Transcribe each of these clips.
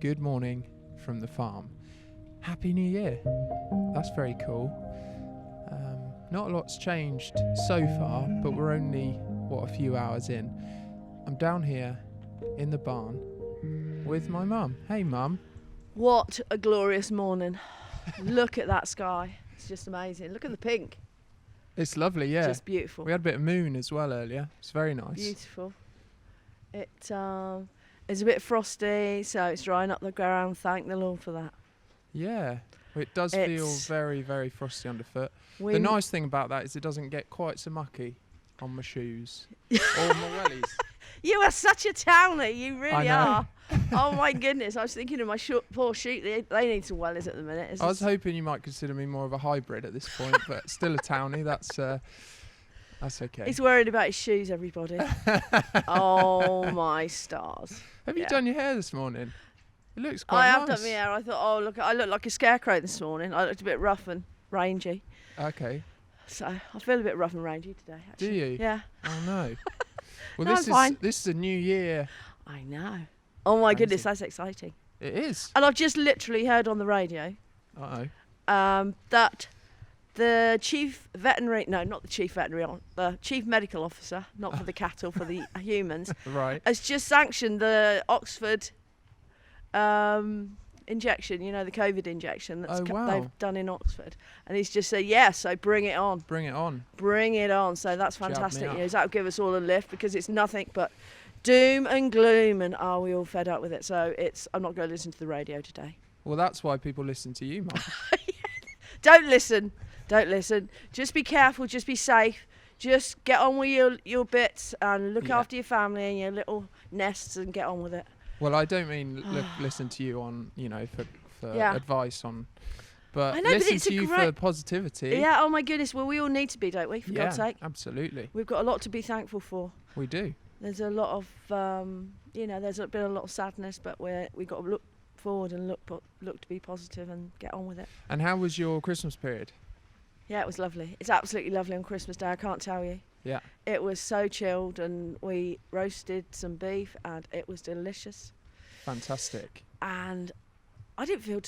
good morning from the farm. Happy New Year. That's very cool. Not a lot's changed so far, but we're only, a few hours in. I'm down here in the barn with my mum. Hey, Mum. What a glorious morning. Look at that sky. It's just amazing. Look at the pink. It's lovely, yeah. Just beautiful. We had a bit of moon as well earlier. It's very nice. Beautiful. It's a bit frosty, so it's drying up the ground. Thank the Lord for that. Yeah. It does feel very, very frosty underfoot. The nice thing about that is it doesn't get quite so mucky on my shoes or my wellies. You are such a townie, you really I know. are. Oh my goodness, I was thinking of my poor sheep. They need some wellies at the minute. I was hoping you might consider me more of a hybrid at this point, but still a townie. That's okay. He's worried about his shoes, everybody. Oh my stars. Have you done your hair this morning? It looks quite nice. I have done my hair. I thought, look, I look like a scarecrow this morning. I looked a bit rough and rangy. Okay. So I feel a bit rough and rangy today, actually. Do you? Yeah. Oh no. Well, No, this is a new year. I know. Oh my goodness, that's exciting. It is. And I've just literally heard on the radio that the chief medical officer, not for the cattle, for the humans, right, has just sanctioned the Oxford injection, the COVID injection that's they've done in Oxford. And he's just said, so bring it on. Bring it on. Bring it on. So that's fantastic news. That'll give us all a lift because it's nothing but doom and gloom, and are we all fed up with it? So I'm not going to listen to the radio today. Well, that's why people listen to you, Mum. Don't listen. Just be careful. Just be safe. Just get on with your bits and look after your family and your little nests and get on with it. Well, I don't mean listen to you on, for advice on, but listen to you for positivity. Yeah, oh my goodness. Well, we all need to be, don't we, for God's sake? Absolutely. We've got a lot to be thankful for. We do. There's a lot of, there's been a lot of sadness, but we've got to look forward and look to be positive and get on with it. And how was your Christmas period? Yeah, it was lovely. It's absolutely lovely on Christmas Day, I can't tell you. Yeah. It was so chilled, and we roasted some beef, and it was delicious. Fantastic. And I didn't feel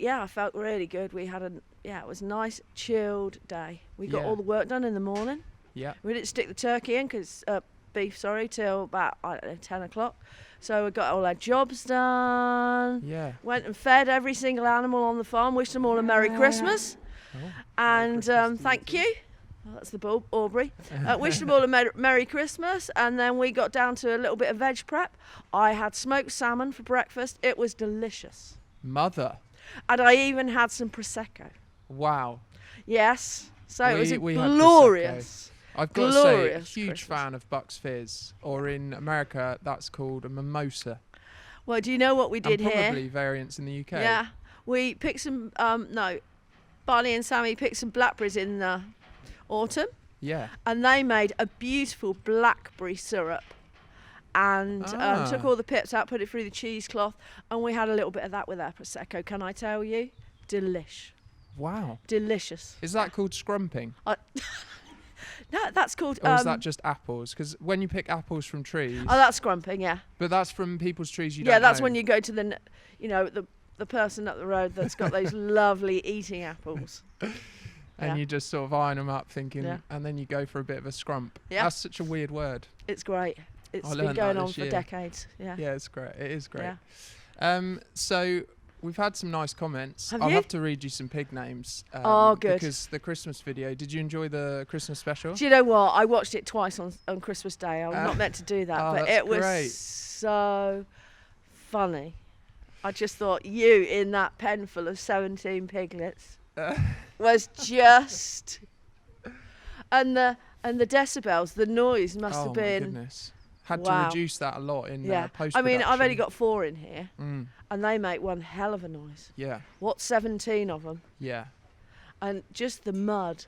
I felt really good. We had it was a nice chilled day. We got all the work done in the morning. Yeah. We didn't stick the turkey in, till about 10 o'clock. So we got all our jobs done. Yeah. Went and fed every single animal on the farm. Wished them all a Merry Christmas. Oh, and thank you. Oh, that's the bulb, Aubrey. Wished them all a Merry Christmas, and then we got down to a little bit of veg prep. I had smoked salmon for breakfast. It was delicious. Mother. And I even had some Prosecco. Wow. Yes. So it was glorious. glorious. I've got to say, huge fan of Bucks Fizz, or in America, that's called a mimosa. Well, do you know what we did and here? Probably variants in the UK. Yeah. We picked some, Barney and Sammy picked some blackberries in the autumn. Yeah. And they made a beautiful blackberry syrup and took all the pips out, put it through the cheesecloth, and we had a little bit of that with our Prosecco. Can I tell you? Delish. Wow. Delicious. Is that called scrumping? No, that's called... Or is that just apples? Because when you pick apples from trees... Oh, that's scrumping, yeah. But that's from people's trees you don't Yeah, that's own. when you go to the person up the road that's got those lovely eating apples. And you just sort of iron them up thinking... And then you go for a bit of a scrump. Yeah. That's such a weird word. It's great. It's been going on for decades. Yeah. Yeah, it's great. It is great. Yeah. So... We've had some nice comments. I'll have to read you some pig names. Good. Because the Christmas video. Did you enjoy the Christmas special? Do you know what? I watched it twice on Christmas Day. I was not meant to do that, but it was so funny. I just thought you in that pen full of 17 piglets was just... And the decibels, the noise must have been... Oh my goodness. Had to reduce that a lot in post-production. I mean, I've only got 4 in here, and they make one hell of a noise. Yeah. What, 17 of them? Yeah. And just the mud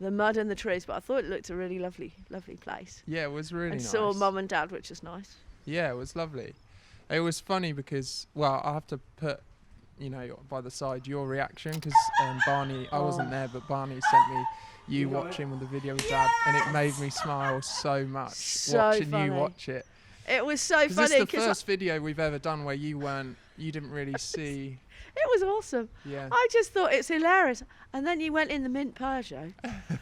in the trees. But I thought it looked a really lovely place. Yeah, it was really nice. And saw Mum and Dad, which was nice. Yeah, it was lovely. It was funny because, well, I have to put, by the side your reaction because Barney, I wasn't there, but Barney sent me you watching with the video with Dad, and it made me smile so much watching you watch it. It was so funny. It's the first video we've ever done where you weren't You didn't really see. It was awesome. Yeah. I just thought it's hilarious. And then you went in the mint Peugeot,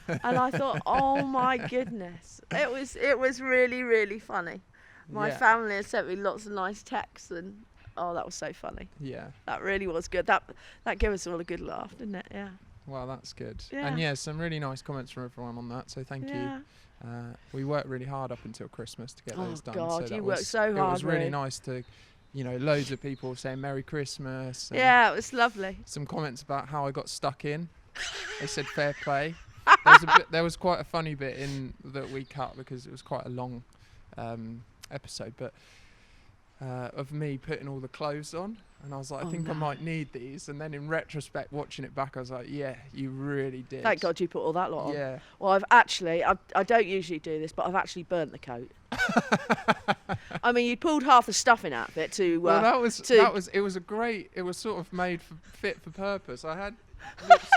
and I thought, oh my goodness, it was really, really funny. My family has sent me lots of nice texts, and that was so funny. Yeah. That really was good. That gave us all a good laugh, didn't it? Yeah. Well, that's good. Yeah. And some really nice comments from everyone on that. So thank you. We worked really hard up until Christmas to get those done. Oh God, so you worked so hard. It was really nice to, loads of people saying Merry Christmas. And yeah, it was lovely. some comments about how I got stuck in. They said fair play. There was quite a funny bit in that we cut because it was quite a long episode, but of me putting all the clothes on, and I was like, I think I might need these. And then in retrospect, watching it back, I was like, yeah, you really did. Thank God you put all that lot on. Yeah. Well, I don't usually do this, but I've actually burnt the coat. I mean, you pulled half the stuffing out of it to. Well, it was it was sort of made fit for purpose. I had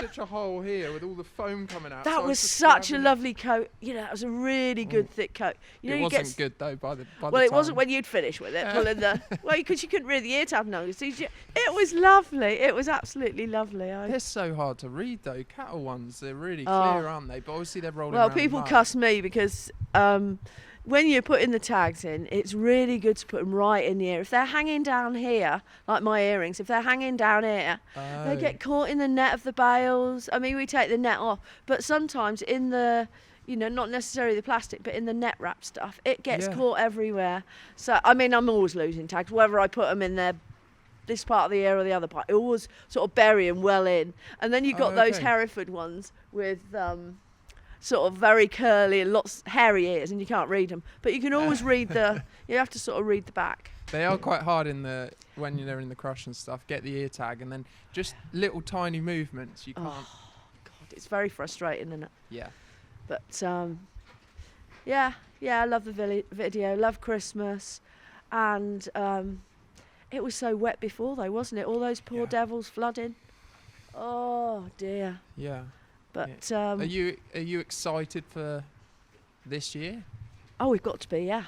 such a hole here with all the foam coming out. That was such a lovely coat. It was a really good thick coat. It wasn't good though by the time. Well, it wasn't when you'd finished with it, pulling the. Well, because you couldn't read the ear tab notes. It was lovely. It was absolutely lovely. They're so hard to read though. Cattle ones, they're really clear, aren't they? But obviously they're rolling. Well, around people mud. cuss me because. When you're putting the tags in, it's really good to put them right in the ear. If they're hanging down here, like my earrings, if they're hanging down here, they get caught in the net of the bales. I mean, we take the net off, but sometimes in the, not necessarily the plastic, but in the net wrap stuff, it gets caught everywhere. So, I mean, I'm always losing tags, whether I put them in this part of the ear or the other part. It always sort of bury them well in. And then you've got those Hereford ones with... sort of very curly and lots hairy ears, and you can't read them, but you can always read you have to sort of read the back. They are quite hard when they're in the crush and stuff. Get the ear tag, and then just little tiny movements you can't. Oh God, it's very frustrating, isn't it? Yeah. But I love the video, love Christmas, and it was so wet before though, wasn't it? All those poor devils flooding. Oh dear. Yeah. But are you excited for this year? Oh, we've got to be, yeah.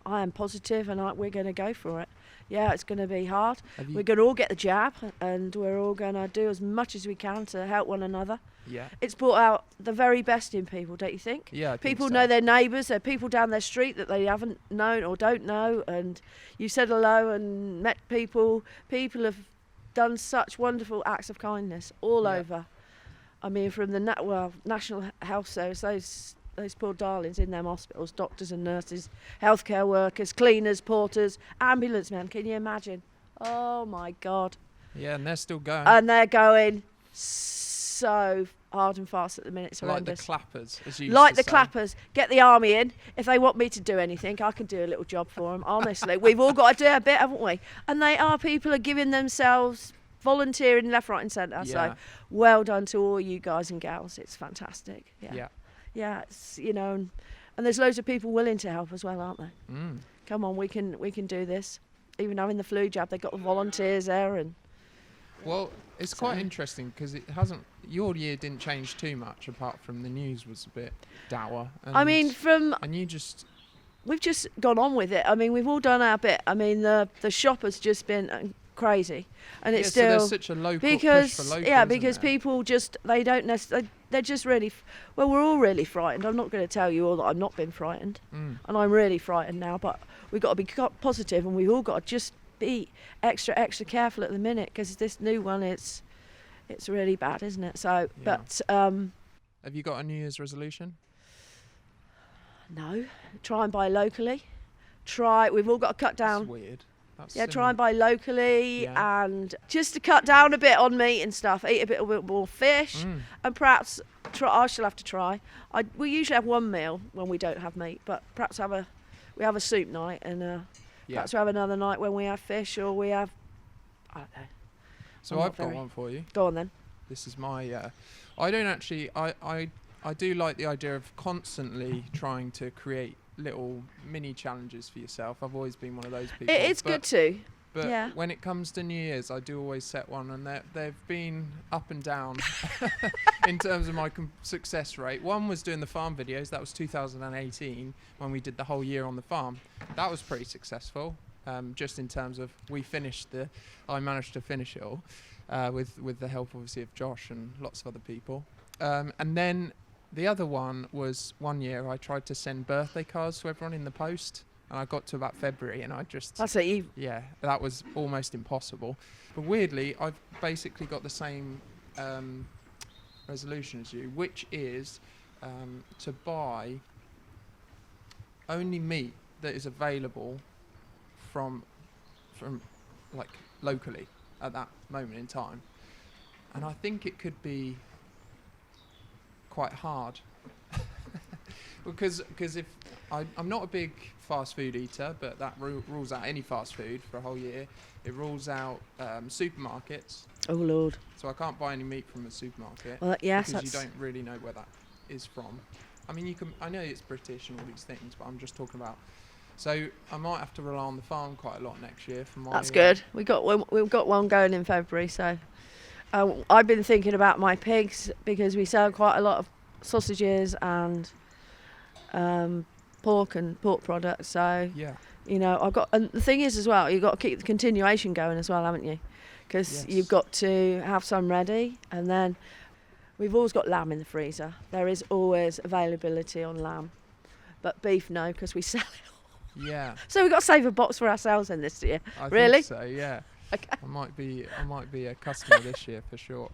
I am positive, and we're going to go for it. Yeah, it's going to be hard. We're going to all get the jab, and we're all going to do as much as we can to help one another. Yeah. It's brought out the very best in people, don't you think? Yeah, I people think so. know their neighbours. There are people down their street that they haven't known or don't know, and you said hello and met people. People have done such wonderful acts of kindness all over. I mean, from the National Health Service, those poor darlings in them hospitals, doctors and nurses, healthcare workers, cleaners, porters, ambulance men. Can you imagine? Oh my God. Yeah, and they're still going. And they're going so hard and fast at the minute. It's horrendous. Like the clappers, as you Like used the to say. clappers. Get the army in. If they want me to do anything, I can do a little job for them. Honestly, we've all got to do a bit, haven't we? And people are giving themselves. Volunteering left, right and centre. So well done to all you guys and gals. It's fantastic. Yeah. It's, and there's loads of people willing to help as well, aren't there? Come on, we can do this. Even having the flu jab, they've got the volunteers there. And well, it's quite interesting because your year didn't change too much apart from the news was a bit dour. We've just gone on with it. I mean, we've all done our bit. I mean, the shop has just been crazy, and it's still so there's such a local push for local, because people just they're just really we're all really frightened. I'm not going to tell you all that I've not been frightened, and I'm really frightened now, but we've got to be positive, and we've all got to just be extra careful at the minute because this new one it's really bad, isn't it? So but have you got a New Year's resolution? No, try and buy locally. We've all got to cut down. That's weird. Try and buy locally and just to cut down a bit on meat and stuff. Eat a bit more fish and perhaps I shall have to try. We usually have one meal when we don't have meat, but perhaps we have a soup night and perhaps we have another night when we have fish or we have I don't know. So I've got one for you. Go on then. This is my. I don't actually. I do like the idea of constantly trying to create little mini challenges for yourself. I've always been one of those people. It's good too. But when it comes to New Year's, I do always set one, and they've been up and down in terms of my success rate. One was doing the farm videos. That was 2018 when we did the whole year on the farm. That was pretty successful. just in terms of I managed to finish it all with the help obviously of Josh and lots of other people. And then the other one was one year I tried to send birthday cards to everyone in the post, and I got to about February and I just... That's it. Yeah, that was almost impossible. But weirdly, I've basically got the same resolution as you, which is to buy only meat that is available from like locally at that moment in time. And I think it could be quite hard because if I'm not a big fast food eater, but that rules out any fast food for a whole year. It rules out supermarkets. Oh Lord! So I can't buy any meat from a supermarket. Well, yes, because you don't really know where that is from. I mean, I know it's British and all these things, but I'm just talking about. So I might have to rely on the farm quite a lot next year for my... That's good. We've got one going in February, so I've been thinking about my pigs because we sell quite a lot of sausages and pork products. So yeah, and the thing is as well, you've got to keep the continuation going as well, haven't you? Because you've got to have some ready, and then we've always got lamb in the freezer. There is always availability on lamb, but beef no, because we sell it all. Yeah. So we've got to save a box for ourselves in this year. I really? think so, yeah. Okay. I might be a customer this year for sure.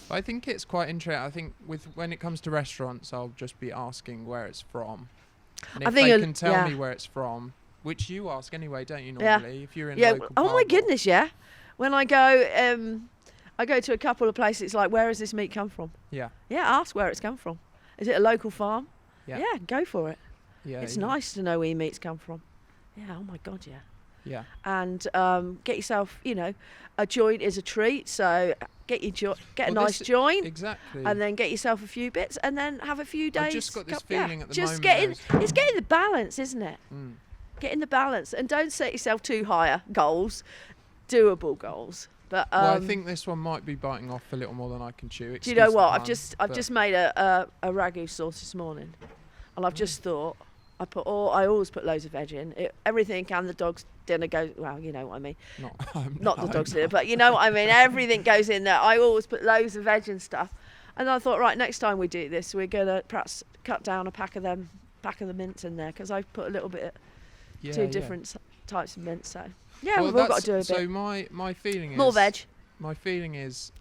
But I think it's quite interesting. I think when it comes to restaurants, I'll just be asking where it's from. And if they can tell me where it's from, which you ask anyway, don't you normally? Yeah. If you're in a local oh my goodness, yeah. When I go to a couple of places, it's like, where has this meat come from? Yeah. Yeah, ask where it's come from. Is it a local farm? Yeah. Yeah, go for it. Yeah. It's nice to know where your meat's come from. Yeah, oh my God, yeah. Yeah. And get yourself, a joint is a treat, so get a nice joint. Exactly. And then get yourself a few bits and then have a few days. I've just got this feeling at the moment. It's getting the balance, isn't it? Mm. Getting the balance, and don't set yourself too high goals, doable goals. But I think this one might be biting off a little more than I can chew. Do you know what? I've just made a ragu sauce this morning, and I've just thought I always put loads of veg in. Everything can. The dog's dinner goes. Well, you know what I mean. Not the dog's dinner, but you know what I mean. Everything goes in there. I always put loads of veg and stuff. And I thought, right, next time we do this, we're gonna perhaps cut down a pack of the mints in there, because I've put a little bit. Two different types of mints, so we've all got to do a bit. So my feeling is more veg. My feeling is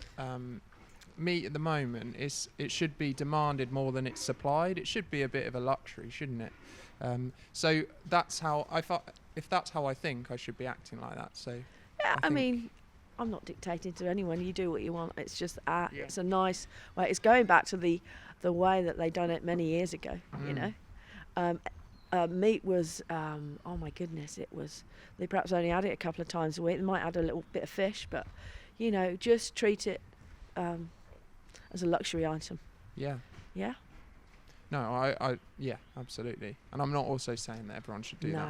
meat at the moment it should be demanded more than it's supplied. It should be a bit of a luxury, shouldn't it? So that's how I thought. If that's how I think, I should be acting like that. So yeah, I mean, I'm not dictating to anyone. You do what you want. It's just it's a nice way. It's going back to the way that they done it many years ago. Meat was, oh my goodness, they perhaps only had it a couple of times a week. They might add a little bit of fish, but, just treat it as a luxury item. Yeah. Yeah? No, yeah, absolutely. And I'm not also saying that everyone should do that.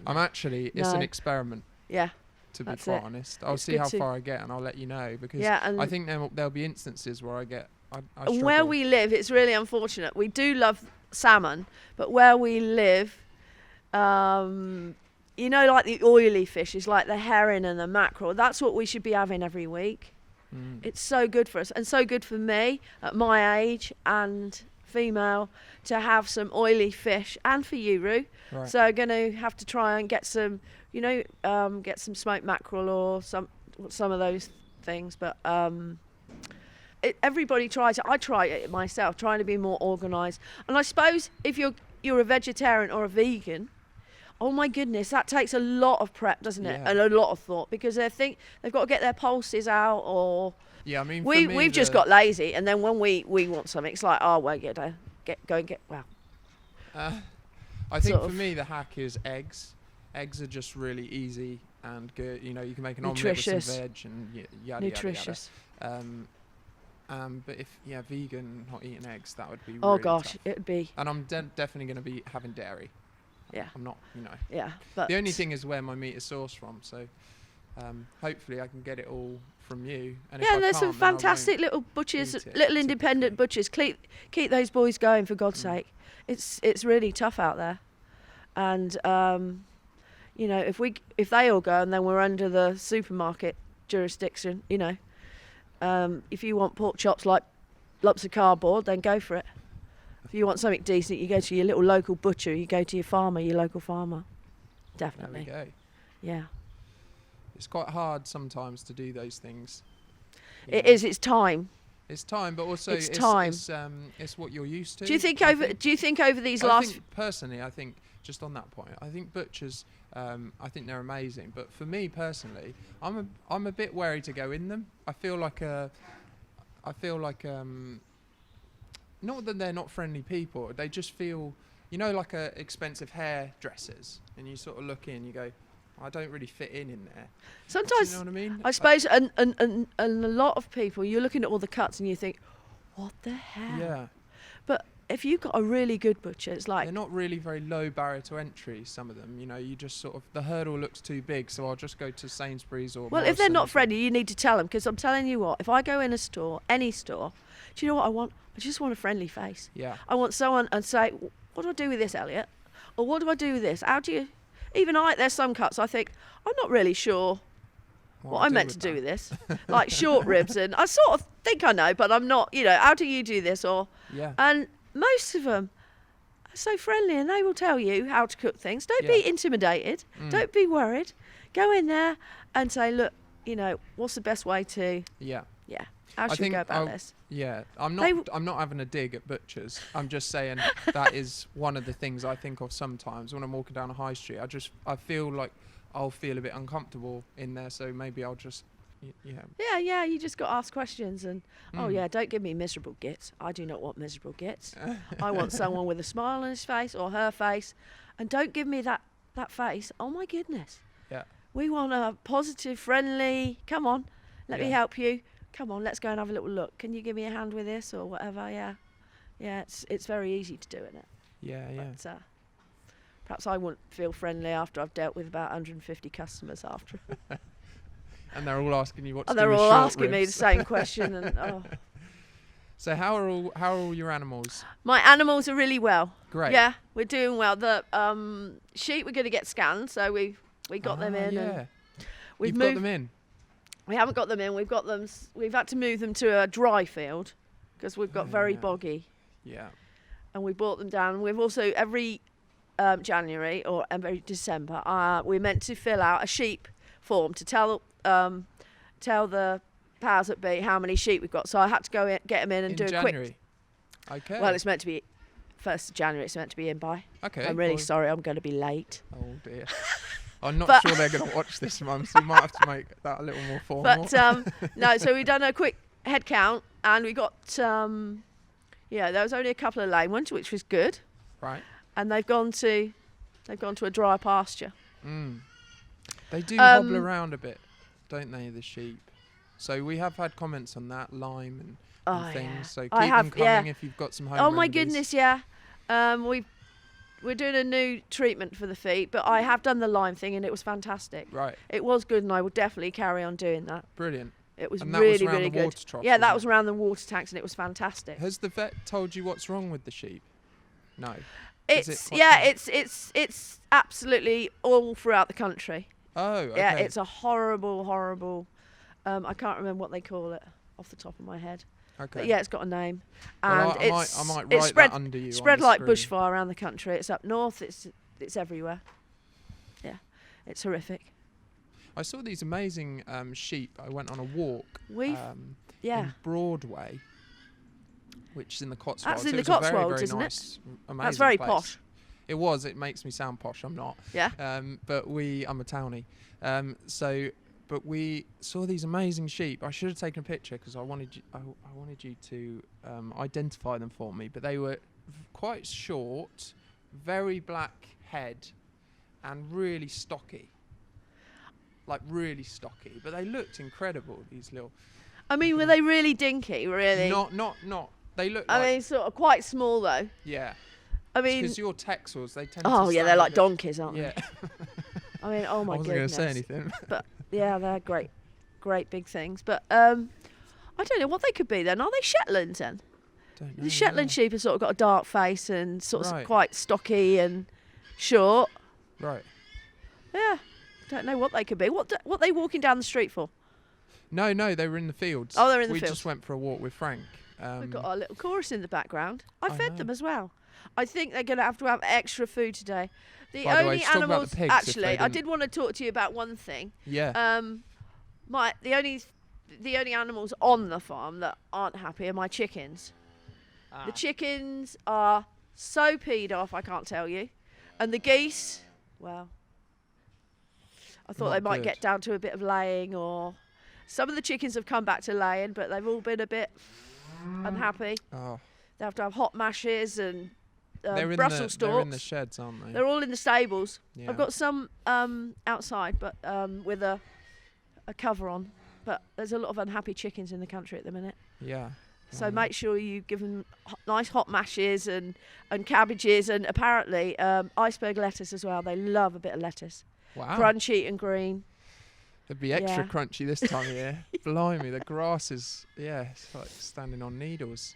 I'm No. It's an experiment. Yeah. To be quite honest. I'll see how far I get and I'll let you know, because I think there'll be instances where I struggle. Where we live, it's really unfortunate. We do love salmon, but where we live, like the oily fishes, like the herring and the mackerel, that's what we should be having every week. It's so good for us, and so good for me at my age and female to have some oily fish, and for you, Roo. Right. So I'm going to have to try and get some, get some smoked mackerel or some of those things, but everybody tries it. I try it myself, trying to be more organised. And I suppose if you're a vegetarian or a vegan, oh my goodness, that takes a lot of prep, doesn't it? And a lot of thought, because they think they've got to get their pulses out, or yeah. I mean, we've just got lazy, and then when we want something, it's like, oh, well, go and get. Well, I think for me the hack is eggs. Eggs are just really easy and good. You can make an omelette with some veg and yada nutritious. Yada. But if vegan, not eating eggs, that would be oh really gosh, tough. It'd be. And I'm definitely going to be having dairy. Yeah. I'm not, Yeah, but the only thing is where my meat is sourced from. So hopefully I can get it all from you. And and there's some fantastic little butchers, little independent butchers. Keep those boys going, for God's sake. It's really tough out there, and you know, if they all go and then we're under the supermarket jurisdiction, you know, if you want pork chops like lumps of cardboard, then go for it. If you want something decent, you go to your little local butcher. You go to your local farmer. Definitely. There we go. Yeah. It's quite hard sometimes to do those things. It is. It's time. It's time, but also it's time. It's what you're used to. Do you think over these last? Personally, I think just on that point, I think butchers. I think they're amazing, but for me personally, I'm a bit wary to go in them. I feel like not that they're not friendly people. They just feel, you know, like expensive hairdressers, and you sort of look in, you go, I don't really fit in there. Sometimes, do you know what I mean? I suppose, and a lot of people, you're looking at all the cuts and you think, what the hell? Yeah. But if you've got a really good butcher, it's like... They're not really very low barrier to entry, some of them. You know, you just sort of... The hurdle looks too big, so I'll just go to Sainsbury's or... Well, if they're not friendly, you need to tell them, because I'm telling you what, if I go in a store, any store, do you know what I want? I just want a friendly face. Yeah. I want someone and say, what do I do with this, Elliot? Or what do I do with this? How do you... Even there's some cuts I think, I'm not really sure what I'm meant to do with this. Like short ribs, and I sort of think I know, but I'm not, you know, how do you do this? Or yeah. And most of them are so friendly and they will tell you how to cook things. Don't be intimidated. Don't be worried. Go in there and say, look, you know, what's the best way to... Yeah. Yeah. How should we go about this? Yeah, I'm not having a dig at butchers. I'm just saying that is one of the things I think of sometimes when I'm walking down a high street. I feel like I'll feel a bit uncomfortable in there, so maybe I'll just, Yeah, you just got to ask questions and, don't give me miserable gits. I do not want miserable gits. I want someone with a smile on his face or her face, and don't give me that face. Oh my goodness. Yeah. We want a positive, friendly, come on, let me help you. Come on, let's go and have a little look. Can you give me a hand with this or whatever? Yeah. Yeah, it's very easy to do, isn't it? Yeah. But, perhaps I wouldn't feel friendly after I've dealt with about 150 customers after. And they're all asking you what to do. And they're with all short asking me ribs. the same question. And So how are all your animals? My animals are really well. Great. Yeah, we're doing well. The sheep we're going to get scanned, so we got them in. Yeah. And we've got them in. We haven't got them in. We've had to move them to a dry field because we've got very boggy. Yeah. And we brought them down. We've also every January or every December we're meant to fill out a sheep form to tell the powers that be how many sheep we've got. So I had to go get them in and do January. A quick. Okay. Well, it's meant to be 1st of January. It's meant to be in by. Okay. I'm really sorry. I'm going to be late. Oh dear. I'm not sure they're going to watch this, Mum, so you might have to make that a little more formal. But no, so we've done a quick head count, and we got there was only a couple of lame ones, which was good. Right. And they've gone to a dry pasture. They do hobble around a bit, don't they, the sheep? So we have had comments on that, lime and things. Yeah. So keep them coming if you've got some home remedies. My goodness, yeah. We're doing a new treatment for the feet, but I have done the lime thing and it was fantastic. Right. It was good, and I will definitely carry on doing that. Brilliant. It was and that really, was really the good. Water trough, yeah, that was around the water tanks, and it was fantastic. Has the vet told you what's wrong with the sheep? No. It's absolutely all throughout the country. Oh, okay. Yeah, it's a horrible. I can't remember what they call it off the top of my head. Okay. But yeah, it's got a name, well, and I might write that under you. Spread like screen. bushfire around the country. It's up north. It's everywhere. Yeah, it's horrific. I saw these amazing sheep. I went on a walk. In Broadway, which is in the Cotswolds. That's in the Cotswolds, Cotswolds, isn't it? That's very place. posh. It was. It makes me sound posh. I'm not. Yeah. I'm a townie. But we saw these amazing sheep. I should have taken a picture because I wanted you to identify them for me. But they were quite short, very black head, and really stocky. Like really stocky. But they looked incredible. These little. I mean, were they really dinky? Really? Not. They look. I mean, sort of quite small though. Yeah. I mean, because your Texels, they tend. Oh yeah, they're like donkeys, aren't they? I mean, oh my goodness. I wasn't going to say anything. But yeah, they're great big things. But I don't know what they could be then. Are they Shetlands then? Don't know. The Shetland sheep have sort of got a dark face and sort of quite stocky and short. Right. Yeah. Don't know what they could be. What are they walking down the street for? No, they were in the fields. Oh, they're in the we fields. We just went for a walk with Frank. We've got our little chorus in the background. I fed know. them as well. I think they're going to have extra food today. The By the way, only just talk about animals, the pigs actually, I did want to talk to you about one thing. Yeah. The only animals on the farm that aren't happy are my chickens. The chickens are so peed off, I can't tell you. And the geese, well, I thought Not they might good. get down to a bit of laying, or some of the chickens have come back to laying, but they've all been a bit unhappy. Oh. They have to have hot mashes and They're Brussels stalks. They're in the sheds, aren't they? They're all in the stables. Yeah. I've got some outside, but with a cover on. But there's a lot of unhappy chickens in the country at the minute. Yeah. So make sure you give them nice hot mashes and cabbages, and apparently iceberg lettuce as well. They love a bit of lettuce. Wow. Crunchy and green. It'd be extra Yeah. crunchy this time of year. Blimey, the grass is, it's like standing on needles.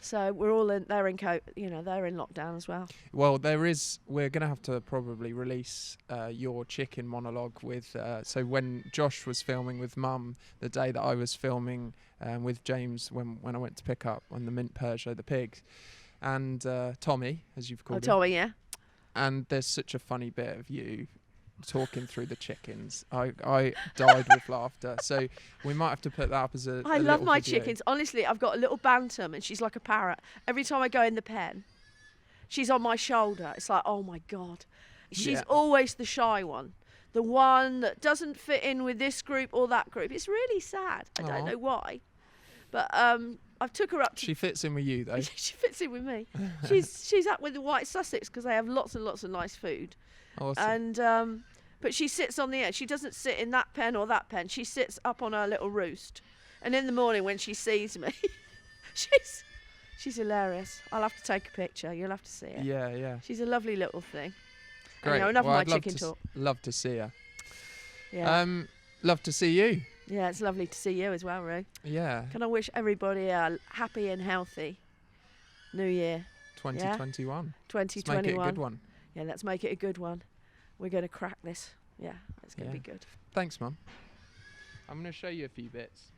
So we're all in. They're in they're in lockdown as well. Well, we're going to have to probably release your chicken monologue with, so when Josh was filming with Mum, the day that I was filming with James when I went to pick up on the Mint Peugeot, the pigs, and Tommy, as you've called him. Tommy, yeah. And there's such a funny bit of you talking through the chickens. I died with laughter. So we might have to put that up as a I love little my video. chickens. Honestly, I've got a little bantam, and she's like a parrot. Every time I go in the pen, she's on my shoulder. It's like, oh my God. She's always the shy one. The one that doesn't fit in with this group or that group. It's really sad. I don't know why. But I've took her up to... She fits in with you, though. She fits in with me. She's up with the white Sussex because they have lots and lots of nice food. Awesome. And but she sits on the edge. She doesn't sit in that pen or that pen. She sits up on her little roost. And in the morning when she sees me, she's hilarious. I'll have to take a picture. You'll have to see it. Yeah. She's a lovely little thing. Great. Anyhow, enough well, of my chicken talk. Love to see her. Yeah. Love to see you. Yeah, it's lovely to see you as well, Roo. Yeah. Can I wish everybody a happy and healthy New Year? 2021. 2021. Let's make it a good one. Yeah, let's make it a good one. We're going to crack this. Yeah, it's going to be good. Thanks, Mum. I'm going to show you a few bits.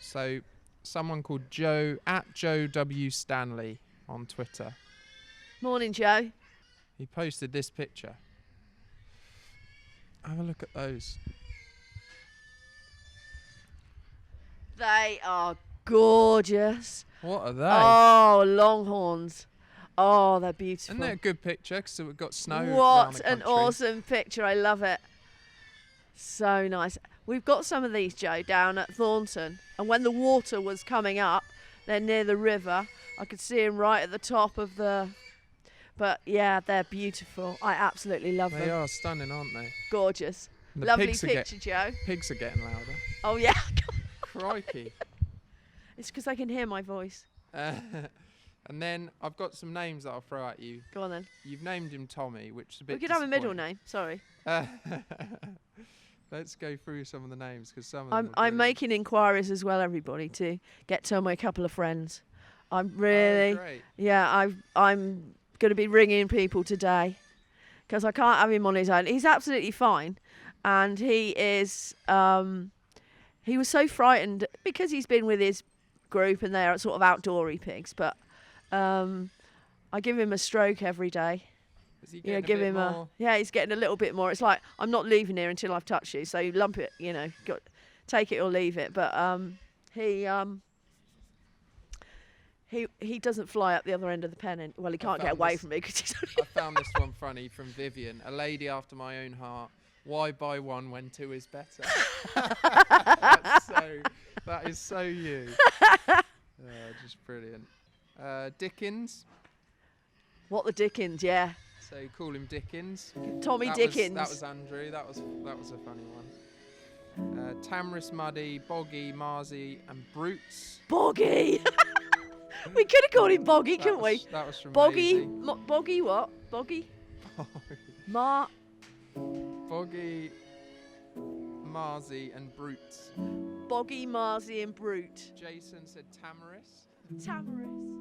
So, someone called Joe, @Joe W. Stanley on Twitter. Morning, Joe. He posted this picture. Have a look at those. They are gorgeous. What are they? Oh, Longhorns. Oh, they're beautiful. Isn't that a good picture? Because we've got snow around What the an country. awesome picture. I love it. So nice. We've got some of these, Joe, down at Thornton. And when the water was coming up, they're near the river. I could see them right at the top of the... But, yeah, they're beautiful. I absolutely love them. They are stunning, aren't they? Gorgeous. The Lovely pigs picture, Joe. Pigs are getting louder. Oh, yeah. Crikey. It's because I can hear my voice. And then I've got some names that I'll throw at you. Go on, then. You've named him Tommy, which is a bit We could have a middle disappointing. name. Sorry. Let's go through some of the names because some of them are I'm brilliant. making inquiries as well, everybody, to get Tommy a couple of friends. I'm Oh, really... great. Yeah, I'm going to be ringing people today because I can't have him on his own. He's absolutely fine, and he is. He was so frightened because he's been with his group and they're sort of outdoory pigs. But I give him a stroke every day. Is he getting a bit more? He's getting a little bit more. It's like I'm not leaving here until I've touched you. So you lump it, take it or leave it. But He doesn't fly up the other end of the pen. Well, he can't get away from me because he's only... I found this one funny from Vivian, a lady after my own heart. Why buy one when two is better? That is so you. Just brilliant. Dickens. What the Dickens? Yeah. So you call him Dickens. Tommy Dickens. That was Andrew. That was a funny one. Tamris, Muddy, Boggy, Marzi, and Brutes. Boggy. We could have called him Boggy, couldn't we? That was from Boggy. Maisie. Boggy what? Boggy. Boggy, Marzi, and Brutes. Boggy, Marzi, and Brute. Jason said Tamaris. Tamaris.